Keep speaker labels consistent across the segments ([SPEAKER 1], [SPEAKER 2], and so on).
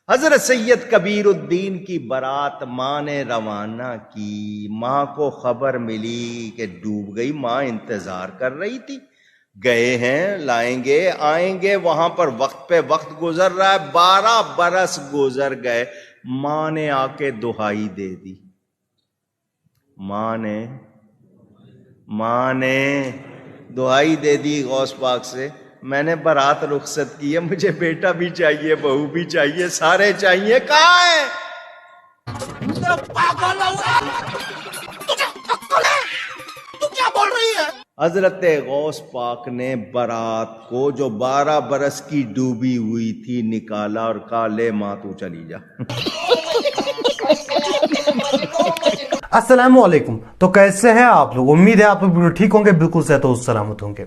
[SPEAKER 1] حضرت سید کبیر الدین کی بارات ماں نے روانہ کی. ماں کو خبر ملی کہ ڈوب گئی. ماں انتظار کر رہی تھی. گئے ہیں، لائیں گے، آئیں گے. وہاں پر وقت پہ وقت گزر رہا ہے. 12 برس گزر گئے. ماں نے آ کے دہائی دے دی. ماں نے دہائی دے دی غوث پاک سے، میں نے بارات رخصت کی ہے، مجھے بیٹا بھی چاہیے، بہو بھی چاہیے، سارے چاہیے. کہاں ہے؟ تو کیا بول رہی ہے؟ حضرت غوث پاک نے بارات کو جو 12 برس کی ڈوبی ہوئی تھی نکالا اور کہا لے ماں تو چلی جا.
[SPEAKER 2] السلام علیکم. تو کیسے ہیں آپ لوگ؟ امید ہے آپ لوگ بالکل ٹھیک ہوں گے، بالکل صحت و سلامت ہوں گے.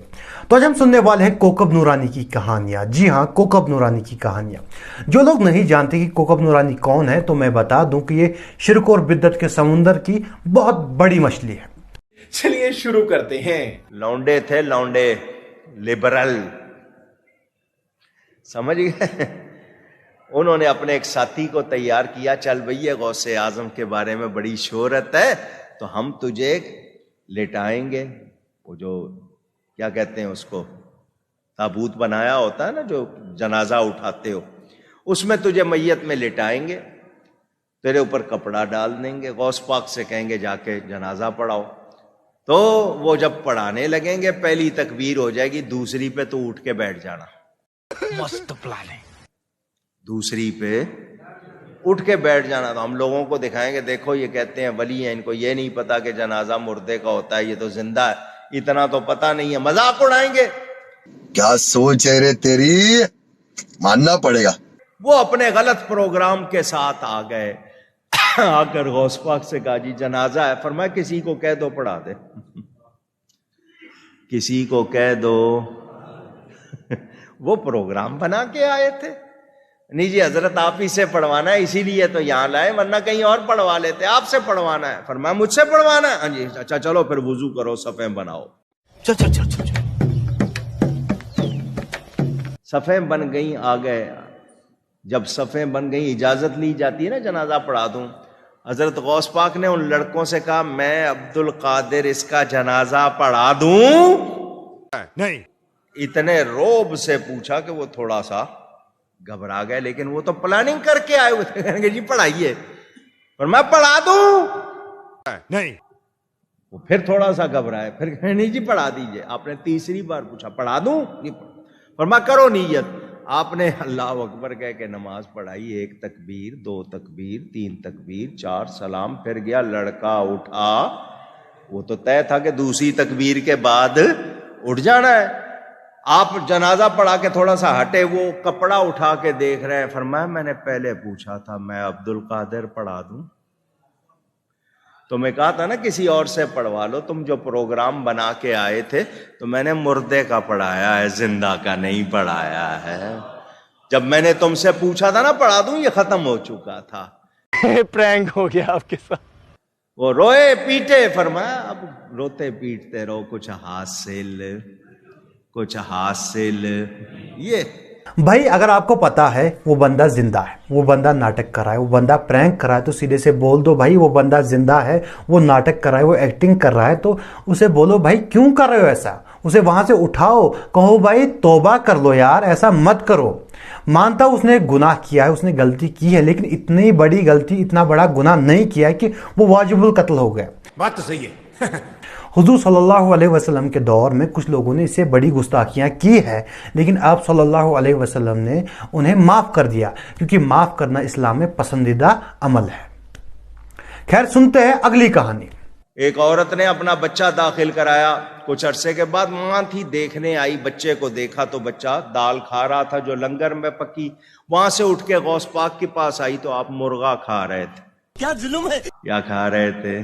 [SPEAKER 2] تو آج ہم سننے والے ہیں کوکب نورانی کی کہانیاں. جی ہاں، کوکب نورانی کی کہانیاں. جو لوگ نہیں جانتے کہ کوکب نورانی کون ہے تو میں بتا دوں کہ یہ شرک اور بدعت کے سمندر کی بہت بڑی مچھلی ہے.
[SPEAKER 1] چلیے شروع کرتے ہیں. لونڈے تھے، لونڈے لبرل، سمجھ گئے. انہوں نے اپنے ایک ساتھی کو تیار کیا، چل بھئی غوث اعظم کے بارے میں بڑی شہرت ہے تو ہم تجھے لٹائیں گے. وہ جو کیا کہتے ہیں اس کو، تابوت بنایا ہوتا ہے نا جو جنازہ اٹھاتے ہو، اس میں تجھے میت میں لٹائیں گے، تیرے اوپر کپڑا ڈال دیں گے، غوث پاک سے کہیں گے جا کے جنازہ پڑھاؤ. تو وہ جب پڑھانے لگیں گے پہلی تکبیر ہو جائے گی، دوسری پہ تو اٹھ کے بیٹھ جانا.
[SPEAKER 3] مست پلان ہے.
[SPEAKER 1] دوسری پہ اٹھ کے بیٹھ جانا. تو ہم لوگوں کو دکھائیں گے دیکھو یہ کہتے ہیں ولی ہیں، ان کو یہ نہیں پتا کہ جنازہ مردے کا ہوتا ہے، یہ تو زندہ ہے، اتنا تو پتا نہیں ہے. مذاق اڑائیں گے.
[SPEAKER 4] کیا سوچ ہے رے تیری، ماننا پڑے گا.
[SPEAKER 1] وہ اپنے غلط پروگرام کے ساتھ آ گئے. آ کر غوث پاک سے کہا جی جنازہ ہے. فرمایا کسی کو کہہ دو پڑھا دے. کسی کو کہہ دو. وہ پروگرام بنا کے آئے تھے. نہیں جی حضرت آپ ہی سے پڑھوانا ہے اسی لیے تو یہاں لائے، ورنہ کہیں اور پڑھوا لیتے. آپ سے پڑھوانا ہے. فرمایا مجھ سے پڑھوانا ہے؟ ہاں جی. اچھا چلو پھر وضو کرو، صفیں بناؤ.
[SPEAKER 3] چل.
[SPEAKER 1] صفیں بن گئیں. آ گئے. جب صفیں بن گئیں اجازت لی جاتی ہے نا جنازہ پڑھا دوں. حضرت غوث پاک نے ان لڑکوں سے کہا میں عبد القادر اس کا جنازہ پڑھا دوں؟
[SPEAKER 3] نہیں.
[SPEAKER 1] اتنے روب سے پوچھا کہ وہ تھوڑا سا گھبرا گئے، لیکن وہ تو پلاننگ کر کے آئے ہوئے تھے کہ جی پڑھائیے. اور میں پڑھا دوں؟
[SPEAKER 3] نہیں.
[SPEAKER 1] وہ پھر تھوڑا سا گھبرائے، پھر نہیں جی پڑھا دیجئے. آپ نے تیسری بار پوچھا پڑھا دوں؟ اور میں کرو نیت. آپ نے اللہ اکبر کہہ کے نماز پڑھائی. 1 تکبیر، 2 تکبیر، 3 تکبیر، 4 سلام. پھر گیا لڑکا اٹھا. وہ تو طے تھا کہ دوسری تکبیر کے بعد اٹھ جانا ہے. آپ جنازہ پڑھا کے تھوڑا سا ہٹے، وہ کپڑا اٹھا کے دیکھ رہے ہیں. فرمایا میں نے پہلے پوچھا تھا میں عبد القادر پڑھا دوں؟ تو میں کہا تھا نا کسی اور سے پڑھوا لو. تم جو پروگرام بنا کے آئے تھے تو میں نے مردے کا پڑھایا ہے، زندہ کا نہیں پڑھایا ہے. جب میں نے تم سے پوچھا تھا نا پڑھا دوں، یہ ختم ہو چکا تھا.
[SPEAKER 3] پرینک ہو گیا آپ کے ساتھ.
[SPEAKER 1] وہ روئے پیٹے. فرمایا اب روتے پیٹتے رہو، کچھ حاصل. یہ
[SPEAKER 2] بھائی اگر آپ کو پتا ہے وہ بندہ زندہ ہے، وہ بندہ ناٹک کر رہا ہے، وہ بندہ پرینک کر رہا ہے، تو سیدھے سے بول دو بھائی وہ بندہ زندہ ہے، وہ ناٹک کر رہا ہے، وہ ایکٹنگ کر رہا ہے. تو اسے بولو بھائی کیوں کر رہے ہو ایسا. اسے وہاں سے اٹھاؤ، کہو بھائی توبہ کر لو یار، ایسا مت کرو. مانتا اس نے گناہ کیا ہے، اس نے غلطی کی ہے، لیکن اتنی بڑی غلطی، اتنا بڑا گناہ نہیں کیا ہے کہ وہ واجب القتل ہو گیا.
[SPEAKER 3] بات تو صحیح ہے.
[SPEAKER 2] حضور صلی اللہ علیہ وسلم کے دور میں کچھ لوگوں نے اس سے بڑی گستاخیاں کی ہے، لیکن آپ صلی اللہ علیہ وسلم نے انہیں معاف کر دیا، کیونکہ معاف کرنا اسلام میں پسندیدہ عمل ہے. خیر سنتے ہیں اگلی کہانی.
[SPEAKER 1] ایک عورت نے اپنا بچہ داخل کرایا. کچھ عرصے کے بعد ماں تھی، دیکھنے آئی، بچے کو دیکھا تو بچہ دال کھا رہا تھا جو لنگر میں پکی. وہاں سے اٹھ کے غوث پاک کے پاس آئی تو آپ مرغا کھا رہے تھے.
[SPEAKER 3] کیا ظلم ہے.
[SPEAKER 1] کیا کھا رہے تھے؟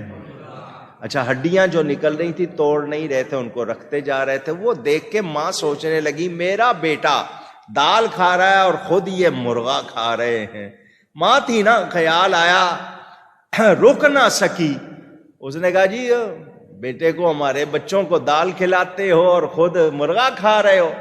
[SPEAKER 1] اچھا ہڈیاں جو نکل رہی تھی توڑ نہیں رہے تھے، ان کو رکھتے جا رہے تھے. وہ دیکھ کے ماں سوچنے لگی میرا بیٹا دال کھا رہا ہے اور خود یہ مرغا کھا رہے ہیں. ماں تھی نا، خیال آیا، رک نہ سکی. اس نے کہا جی بیٹے کو، ہمارے بچوں کو دال کھلاتے ہو اور خود مرغا کھا رہے ہو.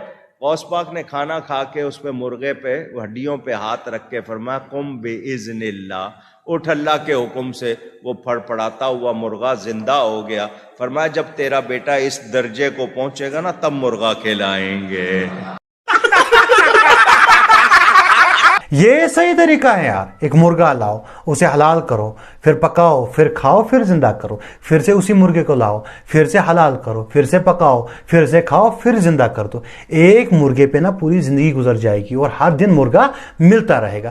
[SPEAKER 1] غوث پاک نے کھانا کھا کے اس پہ مرغے پہ ہڈیوں پہ ہاتھ رکھ کے فرمایا قم بِإِذْنِ اللہ، اٹھ اللہ کے حکم سے۔ وہ پھڑ پڑاتا ہوا مرغا زندہ ہو گیا۔ فرمایا جب تیرا بیٹا اس درجے کو پہنچے گا نا تب مرغا کھلائیں گے۔
[SPEAKER 2] یہ صحیح طریقہ ہے یار، ایک مرغا لاؤ، اسے حلال کرو، پھر پکاؤ، پھر کھاؤ، پھر زندہ کرو، پھر سے اسی مرغے کو لاؤ، پھر سے حلال کرو، پھر سے پکاؤ، پھر سے کھاؤ، پھر زندہ کر دو۔ ایک مرغے پہ نا پوری زندگی گزر جائے گی اور ہر دن مرغا ملتا رہے گا۔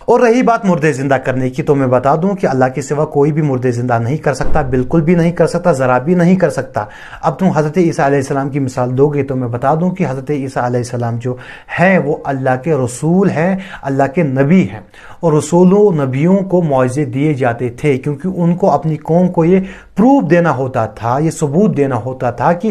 [SPEAKER 2] اور رہی بات مردے زندہ کرنے کی، تو میں بتا دوں کہ اللہ کے سوا کوئی بھی مردے زندہ نہیں کر سکتا، بالکل بھی نہیں کر سکتا، ذرا بھی نہیں کر سکتا۔ اب تم حضرت عیسیٰ علیہ السلام کی مثال دو گے تو میں بتا دوں کہ حضرت عیسیٰ علیہ السلام جو ہے وہ اللہ کے رسول ہیں، اللہ کے نبی ہیں، اور رسولوں نبیوں کو معجزے دیے جاتے تھے کیونکہ ان کو اپنی قوم کو یہ پروف دینا ہوتا تھا، یہ ثبوت دینا ہوتا تھا کہ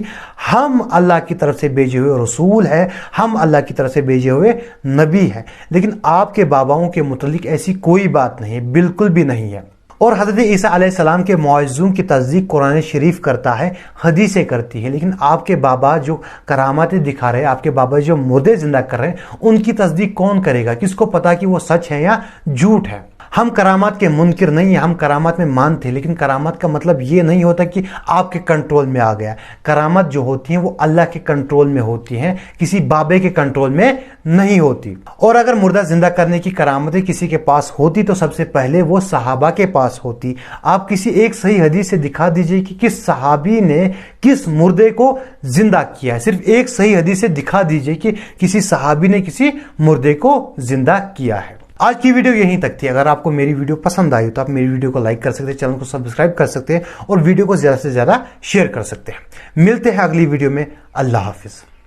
[SPEAKER 2] ہم اللہ کی طرف سے بھیجے ہوئے رسول ہیں، ہم اللہ کی طرف سے بھیجے ہوئے نبی ہیں۔ لیکن آپ کے باباؤں کے متعلق ایسی کوئی بات نہیں، بالکل بھی نہیں ہے۔ اور حضرت عیسیٰ علیہ السلام کے معجزوں کی تصدیق قرآن شریف کرتا ہے، حدیثیں کرتی ہیں، لیکن آپ کے بابا جو کراماتیں دکھا رہے ہیں، آپ کے بابا جو مردے زندہ کر رہے ہیں، ان کی تصدیق کون کرے گا؟ کس کو پتا کہ وہ سچ ہے یا جھوٹ ہے؟ ہم کرامات کے منکر نہیں ہیں، ہم کرامات میں مانتے ہیں، لیکن کرامات کا مطلب یہ نہیں ہوتا کہ آپ کے کنٹرول میں آ گیا۔ کرامات جو ہوتی ہیں وہ اللہ کے کنٹرول میں ہوتی ہیں، کسی بابے کے کنٹرول میں نہیں ہوتی۔ اور اگر مردہ زندہ کرنے کی کرامتیں کسی کے پاس ہوتی تو سب سے پہلے وہ صحابہ کے پاس ہوتی۔ آپ کسی ایک صحیح حدیث سے دکھا دیجئے کہ کس صحابی نے کس مردے کو زندہ کیا ہے، صرف ایک صحیح حدیث سے دکھا دیجئے کہ کسی صحابی نے کسی مردے کو زندہ کیا ہے۔ آج کی ویڈیو یہیں تک تھی۔ اگر آپ کو میری ویڈیو پسند آئی تو آپ میری ویڈیو کو لائک کر سکتے ہیں، چینل کو سبسکرائب کر سکتے ہیں اور ویڈیو کو زیادہ سے زیادہ شیئر کر سکتے ہیں۔ ملتے ہیں اگلی ویڈیو میں۔ اللہ حافظ۔